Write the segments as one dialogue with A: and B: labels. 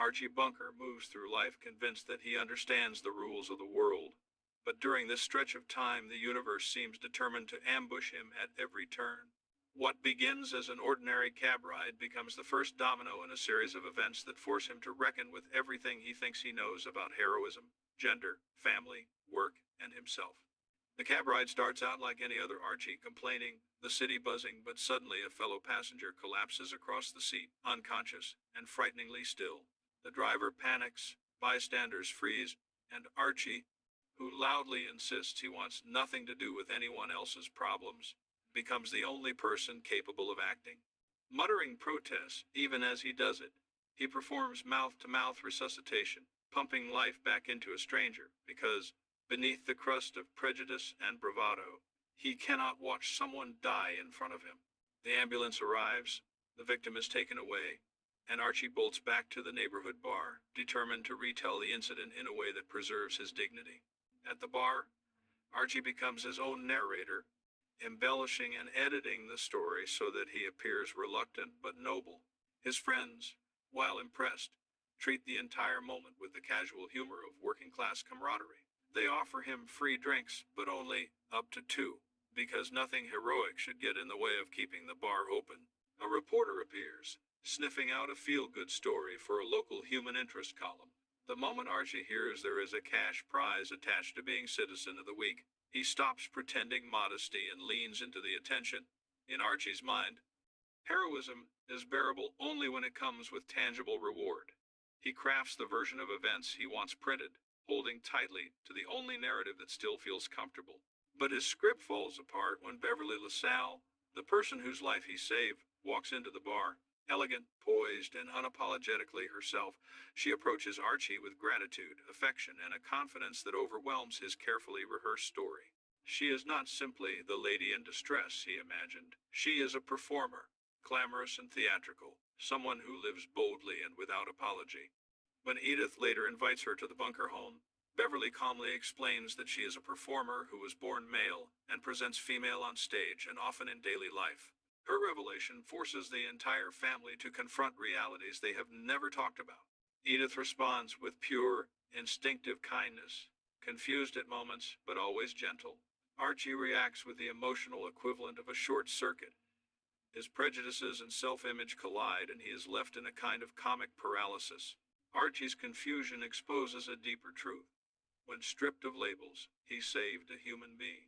A: Archie Bunker moves through life convinced that he understands the rules of the world. But during this stretch of time, the universe seems determined to ambush him at every turn. What begins as an ordinary cab ride becomes the first domino in a series of events that force him to reckon with everything he thinks he knows about heroism, gender, family, work, and himself. The cab ride starts out like any other Archie, complaining, the city buzzing, but suddenly a fellow passenger collapses across the seat, unconscious and frighteningly still. The driver panics, bystanders freeze, and Archie, who loudly insists he wants nothing to do with anyone else's problems, becomes the only person capable of acting. Muttering protests even as he does it, he performs mouth-to-mouth resuscitation, pumping life back into a stranger, because, beneath the crust of prejudice and bravado, he cannot watch someone die in front of him. The ambulance arrives, the victim is taken away, and Archie bolts back to the neighborhood bar, determined to retell the incident in a way that preserves his dignity. At the bar, Archie becomes his own narrator, embellishing and editing the story so that he appears reluctant but noble. His friends, while impressed, treat the entire moment with the casual humor of working-class camaraderie. They offer him free drinks, but only up to two, because nothing heroic should get in the way of keeping the bar open. A reporter appears, sniffing out a feel-good story for a local human interest column. The moment Archie hears there is a cash prize attached to being Citizen of the Week, he stops pretending modesty and leans into the attention. In Archie's mind, heroism is bearable only when it comes with tangible reward. He crafts the version of events he wants printed, holding tightly to the only narrative that still feels comfortable. But his script falls apart when Beverly LaSalle, the person whose life he saved, walks into the bar. Elegant, poised, and unapologetically herself, she approaches Archie with gratitude, affection, and a confidence that overwhelms his carefully rehearsed story. She is not simply the lady in distress he imagined. She is a performer, glamorous and theatrical, someone who lives boldly and without apology. When Edith later invites her to the bunker home, Beverly calmly explains that she is a performer who was born male and presents female on stage and often in daily life. Her revelation forces the entire family to confront realities they have never talked about. Edith responds with pure, instinctive kindness, confused at moments, but always gentle. Archie reacts with the emotional equivalent of a short circuit. His prejudices and self-image collide, and he is left in a kind of comic paralysis. Archie's confusion exposes a deeper truth. When stripped of labels, he saved a human being.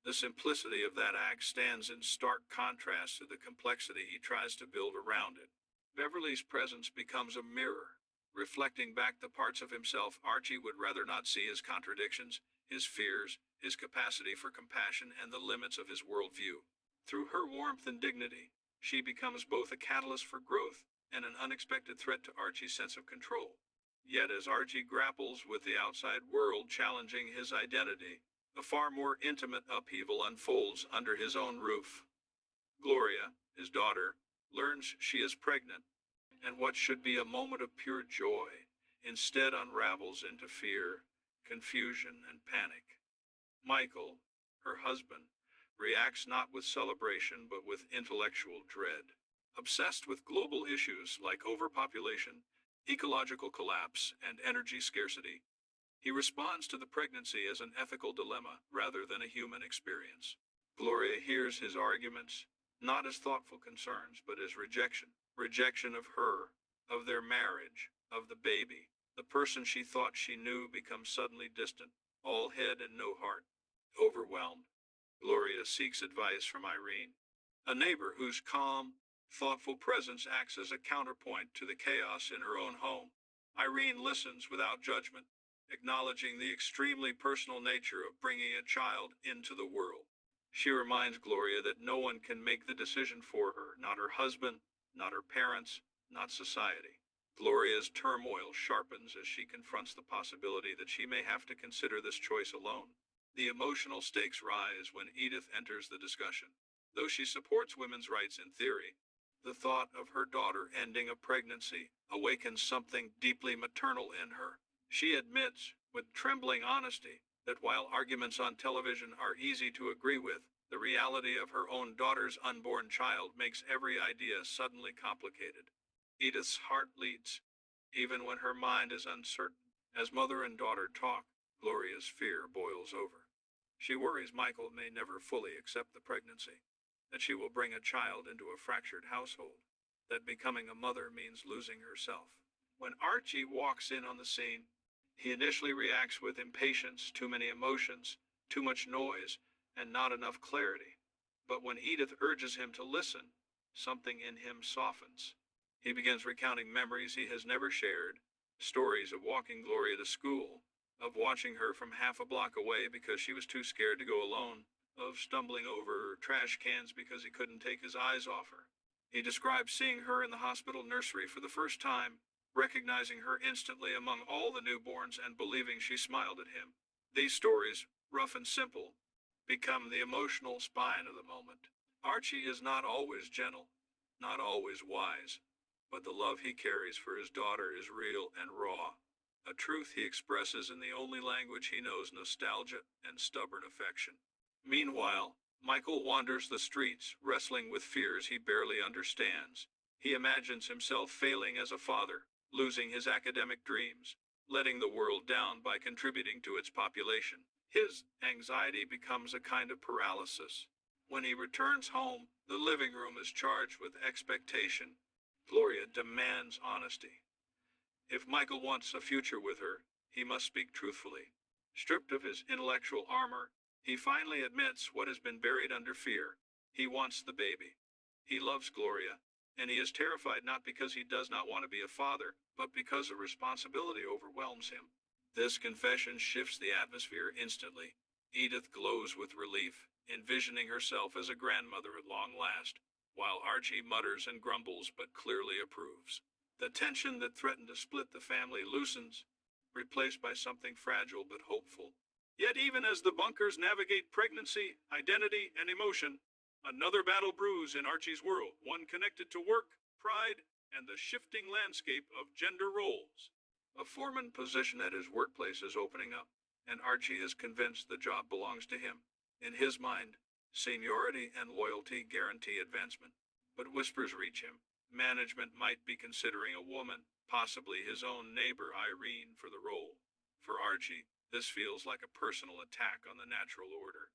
A: The simplicity of that act stands in stark contrast to the complexity he tries to build around it. Beverly's presence becomes a mirror, reflecting back the parts of himself Archie would rather not see: his contradictions, his fears, his capacity for compassion, and the limits of his worldview. Through her warmth and dignity, she becomes both a catalyst for growth and an unexpected threat to Archie's sense of control. Yet as Archie grapples with the outside world challenging his identity, a far more intimate upheaval unfolds under his own roof. Gloria, his daughter, learns she is pregnant, and what should be a moment of pure joy instead unravels into fear, confusion, and panic. Michael, her husband, reacts not with celebration but with intellectual dread. Obsessed with global issues like overpopulation, ecological collapse, and energy scarcity, he responds to the pregnancy as an ethical dilemma rather than a human experience. Gloria hears his arguments, not as thoughtful concerns, but as rejection. Rejection of her, of their marriage, of the baby. The person she thought she knew becomes suddenly distant, all head and no heart. Overwhelmed, Gloria seeks advice from Irene, a neighbor whose calm, thoughtful presence acts as a counterpoint to the chaos in her own home. Irene listens without judgment, acknowledging the extremely personal nature of bringing a child into the world. She reminds Gloria that no one can make the decision for her, not her husband, not her parents, not society. Gloria's turmoil sharpens as she confronts the possibility that she may have to consider this choice alone. The emotional stakes rise when Edith enters the discussion. Though she supports women's rights in theory, the thought of her daughter ending a pregnancy awakens something deeply maternal in her. She admits, with trembling honesty, that while arguments on television are easy to agree with, the reality of her own daughter's unborn child makes every idea suddenly complicated. Edith's heart leads. even when her mind is uncertain. As mother and daughter talk, Gloria's fear boils over. She worries Michael may never fully accept the pregnancy, that she will bring a child into a fractured household, that becoming a mother means losing herself. When Archie walks in on the scene, he initially reacts with impatience, too many emotions, too much noise, and not enough clarity. But when Edith urges him to listen, something in him softens. He begins recounting memories he has never shared, stories of walking Gloria to school, of watching her from half a block away because she was too scared to go alone, of stumbling over trash cans because he couldn't take his eyes off her. He describes seeing her in the hospital nursery for the first time, recognizing her instantly among all the newborns and believing she smiled at him. These stories, rough and simple, become the emotional spine of the moment. Archie is not always gentle, not always wise, but the love he carries for his daughter is real and raw, a truth he expresses in the only language he knows: nostalgia and stubborn affection. Meanwhile, Michael wanders the streets, wrestling with fears he barely understands. He imagines himself failing as a father, losing his academic dreams, letting the world down by contributing to its population. His anxiety becomes a kind of paralysis. When he returns home, the living room is charged with expectation. Gloria demands honesty. If Michael wants a future with her, he must speak truthfully. Stripped of his intellectual armor, he finally admits what has been buried under fear. He wants the baby. He loves Gloria, and he is terrified not because he does not want to be a father, but because a responsibility overwhelms him. This confession shifts the atmosphere instantly. Edith glows with relief, envisioning herself as a grandmother at long last, while Archie mutters and grumbles but clearly approves. The tension that threatened to split the family loosens, replaced by something fragile but hopeful. Yet even as the bunkers navigate pregnancy, identity, and emotion, another battle brews in Archie's world, one connected to work, pride, and the shifting landscape of gender roles. A foreman position at his workplace is opening up, and Archie is convinced the job belongs to him. In his mind, seniority and loyalty guarantee advancement. But whispers reach him. Management might be considering a woman, possibly his own neighbor Irene, for the role. For Archie, this feels like a personal attack on the natural order.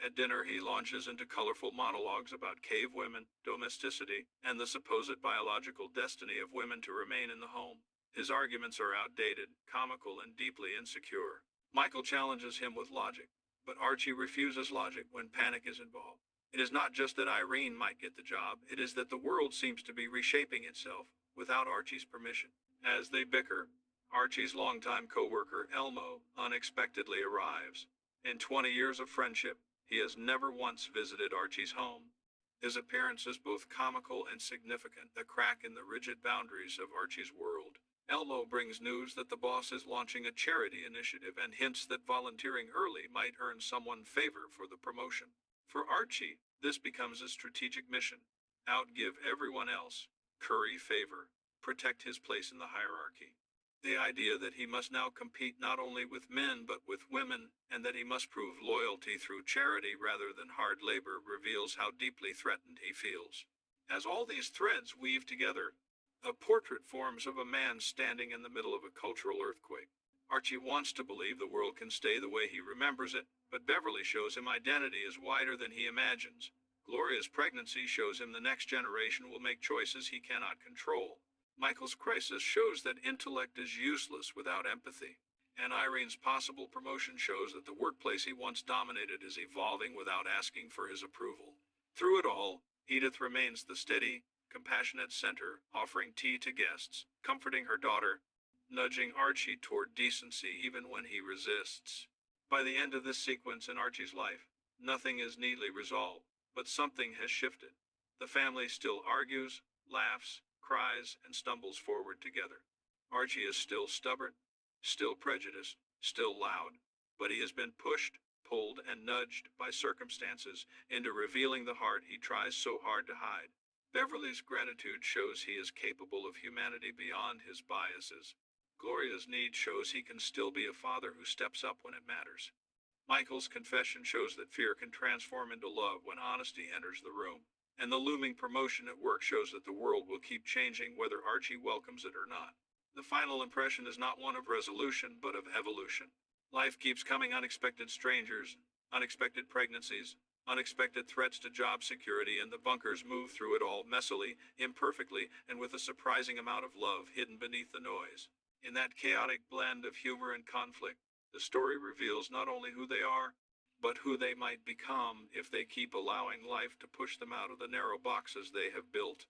A: At dinner, he launches into colorful monologues about cave women, domesticity, and the supposed biological destiny of women to remain in the home. His arguments are outdated, comical, and deeply insecure. Michael challenges him with logic, but Archie refuses logic when panic is involved. It is not just that Irene might get the job, it is that the world seems to be reshaping itself without Archie's permission. As they bicker, Archie's longtime co-worker, Elmo, unexpectedly arrives. In 20 years of friendship, he has never once visited Archie's home. His appearance is both comical and significant, a crack in the rigid boundaries of Archie's world. Elmo brings news that the boss is launching a charity initiative and hints that volunteering early might earn someone favor for the promotion. For Archie, this becomes a strategic mission. Outgive everyone else, curry favor, protect his place in the hierarchy. The idea that he must now compete not only with men but with women, and that he must prove loyalty through charity rather than hard labor, reveals how deeply threatened he feels. As all these threads weave together, a portrait forms of a man standing in the middle of a cultural earthquake. Archie wants to believe the world can stay the way he remembers it, but Beverly shows him identity is wider than he imagines. Gloria's pregnancy shows him the next generation will make choices he cannot control. Michael's crisis shows that intellect is useless without empathy. And Irene's possible promotion shows that the workplace he once dominated is evolving without asking for his approval. Through it all, Edith remains the steady, compassionate center, offering tea to guests, comforting her daughter, nudging Archie toward decency even when he resists. By the end of this sequence in Archie's life, nothing is neatly resolved, but something has shifted. The family still argues, laughs, cries, and stumbles forward together. Archie is still stubborn, still prejudiced, still loud, but he has been pushed, pulled, and nudged by circumstances into revealing the heart he tries so hard to hide. Beverly's gratitude shows he is capable of humanity beyond his biases. Gloria's need shows he can still be a father who steps up when it matters. Michael's confession shows that fear can transform into love when honesty enters the room. And the looming promotion at work shows that the world will keep changing whether Archie welcomes it or not. The final impression is not one of resolution, but of evolution. Life keeps coming unexpected strangers, unexpected pregnancies, unexpected threats to job security, and the bunkers move through it all messily, imperfectly, and with a surprising amount of love hidden beneath the noise. In that chaotic blend of humor and conflict, the story reveals not only who they are, but who they might become if they keep allowing life to push them out of the narrow boxes they have built.